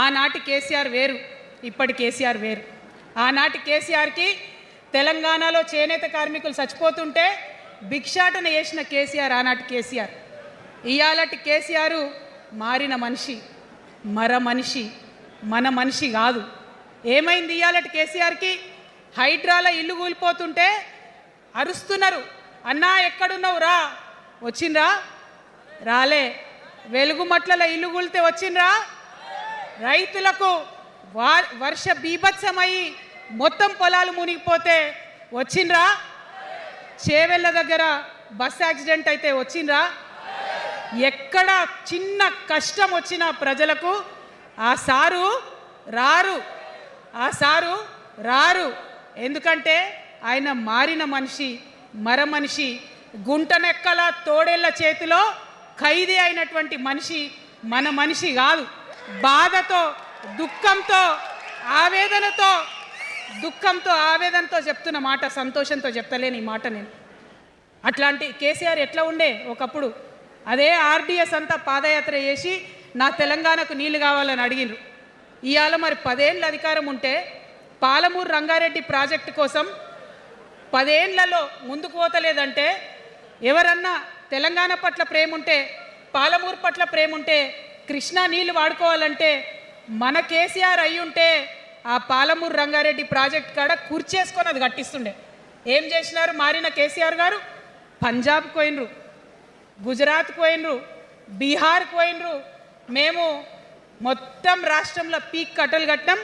ఆనాటి కేసీఆర్ వేరు, ఇప్పటి కేసీఆర్ వేరు. ఆనాటి కేసీఆర్కి తెలంగాణలో చేనేత కార్మికులు చచ్చిపోతుంటే భిక్షాటన చేసిన కేసీఆర్ ఆనాటి కేసీఆర్. ఇయాలటి కేసీఆర్ మారిన మనిషి, మనిషి, మన మనిషి కాదు. ఏమైంది ఇయాలటి కేసీఆర్కి? హైడ్రాల ఇల్లు కూలిపోతుంటే అరుస్తున్నారు, అన్నా ఎక్కడున్నావు రా, వచ్చిండ్రా? రాలే. వెలుగుమట్ల ఇల్లు కూలితే వచ్చిండ్రా? రైతులకు వర్ష బీభత్సమయ్యి మొత్తం పొలాలు మునిగిపోతే వచ్చిండ్రా? చేవెళ్ళ దగ్గర బస్ యాక్సిడెంట్ అయితే వచ్చిండ్రా? ఎక్కడ చిన్న కష్టం వచ్చిన ప్రజలకు ఆ సారు రారు, ఆ సారు రారు. ఎందుకంటే ఆయన మారిన మనిషి, మనిషి, గుంటనెక్కల తోడేళ్ల చేతిలో ఖైదీ అయినటువంటి మనిషి, మన మనిషి కాదు. బాధతో, దుఃఖంతో, ఆవేదనతో చెప్తున్న మాట, సంతోషంతో చెప్తలేని ఈ మాట నేను. అట్లాంటి కేసీఆర్ ఎట్లా ఉండే ఒకప్పుడు? అదే ఆర్డీఎస్ అంతా పాదయాత్ర చేసి నా తెలంగాణకు నీళ్లు కావాలని అడిగినారు. ఇవాళ మరి 10 ఏళ్ళ అధికారం ఉంటే పాలమూరు రంగారెడ్డి ప్రాజెక్టు కోసం 10 ఏళ్లలో ముందుకు పోతలేదంటే, ఎవరన్నా తెలంగాణ పట్ల ప్రేమ ఉంటే, పాలమూరు పట్ల ప్రేమ ఉంటే, కృష్ణా నీళ్లు వాడుకోవాలంటే మన కేసీఆర్ అయ్యుంటే ఆ పాలమూరు రంగారెడ్డి ప్రాజెక్ట్ కాడ కూర్చేసుకొని అది కట్టిస్తుండే. ఏం చేసినారు మారిన కేసీఆర్ గారు? పంజాబ్కి పోయినరు, గుజరాత్కి పోయినరు, బీహార్కి పోయినరు. మేము మొత్తం రాష్ట్రంలో పీక్ కట్టలు కట్టాం,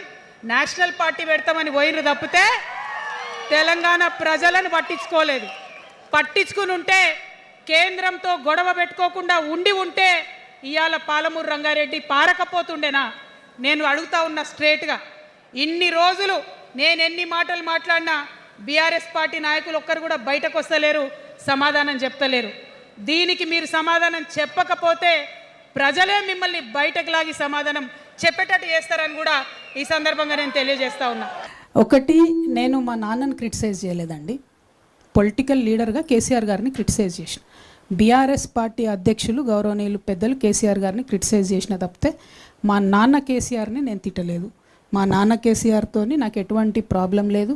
నేషనల్ పార్టీ పెడతామని పోయినరు తప్పితే తెలంగాణ ప్రజలను పట్టించుకోలేదు. పట్టించుకుని ఉంటే, కేంద్రంతో గొడవ పెట్టుకోకుండా ఉంటే ఇవాళ పాలమూరు రంగారెడ్డి పారకపోతుండేనా? నేను అడుగుతా ఉన్న స్ట్రేట్గా. ఇన్ని రోజులు నేను ఎన్ని మాటలు మాట్లాడినా బీఆర్ఎస్ పార్టీ నాయకులు ఒక్కరు కూడా బయటకు వస్తలేరు, సమాధానం చెప్తలేరు. దీనికి మీరు సమాధానం చెప్పకపోతే ప్రజలే మిమ్మల్ని బయటకు లాగి సమాధానం చెప్పేటట్టు చేస్తారని కూడా ఈ సందర్భంగా నేను తెలియజేస్తా ఉన్నా. ఒకటి, నేను మా నాన్నని క్రిటిసైజ్ చేయలేదండి. పొలిటికల్ లీడర్గా కేసీఆర్ గారిని క్రిటిసైజ్ చేసిన, బీఆర్ఎస్ పార్టీ అధ్యక్షులు గౌరవనీయులు పెద్దలు కేసీఆర్ గారిని క్రిటిసైజ్ చేసిన తప్పితే మా నాన్న కేసీఆర్ని నేను తిట్టలేదు. మా నాన్న కేసీఆర్తో నాకు ఎటువంటి ప్రాబ్లం లేదు.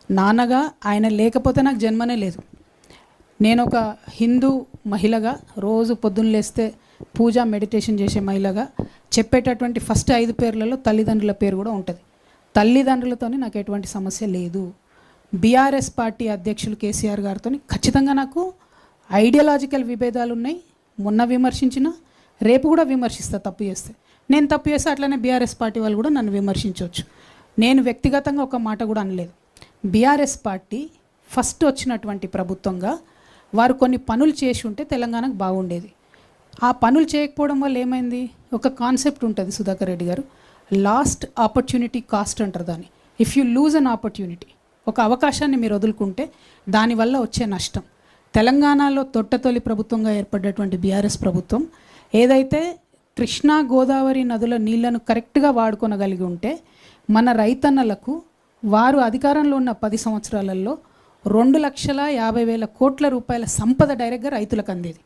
నాన్నగా ఆయన లేకపోతే నాకు జన్మనే లేదు. నేను ఒక హిందూ మహిళగా రోజు పొద్దున్న లేస్తే పూజ మెడిటేషన్ చేసే మహిళగా చెప్పేటటువంటి ఫస్ట్ 5 పేర్లలో తల్లిదండ్రుల పేరు కూడా ఉంటుంది. తల్లిదండ్రులతో నాకు ఎటువంటి సమస్య లేదు. బీఆర్ఎస్ పార్టీ అధ్యక్షులు కేసీఆర్ గారితో ఖచ్చితంగా నాకు ఐడియాలజికల్ విభేదాలు ఉన్నాయి. మొన్న విమర్శించిన, రేపు కూడా విమర్శిస్తా తప్పు చేస్తే. నేను తప్పు చేస్తే అట్లనే బీఆర్ఎస్ పార్టీ వాళ్ళు కూడా నన్ను విమర్శించవచ్చు. నేను వ్యక్తిగతంగా ఒక మాట కూడా అనలేదు. బీఆర్ఎస్ పార్టీ ఫస్ట్ వచ్చినటువంటి ప్రభుత్వంగా వారు కొన్ని పనులు చేసి ఉంటే తెలంగాణకు బాగుండేది. ఆ పనులు చేయకపోవడం వల్ల ఏమైంది? ఒక కాన్సెప్ట్ ఉంటుంది సుధాకర్ రెడ్డి గారు, లాస్ట్ ఆపర్చునిటీ కాస్ట్ అంటారు దాన్ని. If you lose an opportunity, ఒక అవకాశాన్ని మీరు వదులుకుంటే దానివల్ల వచ్చే నష్టం. తెలంగాణలో తొట్టతొలి ప్రభుత్వంగా ఏర్పడ్డటువంటి బీఆర్ఎస్ ప్రభుత్వం ఏదైతే కృష్ణా గోదావరి నదుల నీళ్లను కరెక్ట్గా వాడుకొనగలిగి ఉంటే మన రైతన్నలకు వారు అధికారంలో ఉన్న 10 సంవత్సరాలలో 2,50,000 కోట్ల రూపాయల సంపద డైరెక్ట్గా రైతులకు అందేది.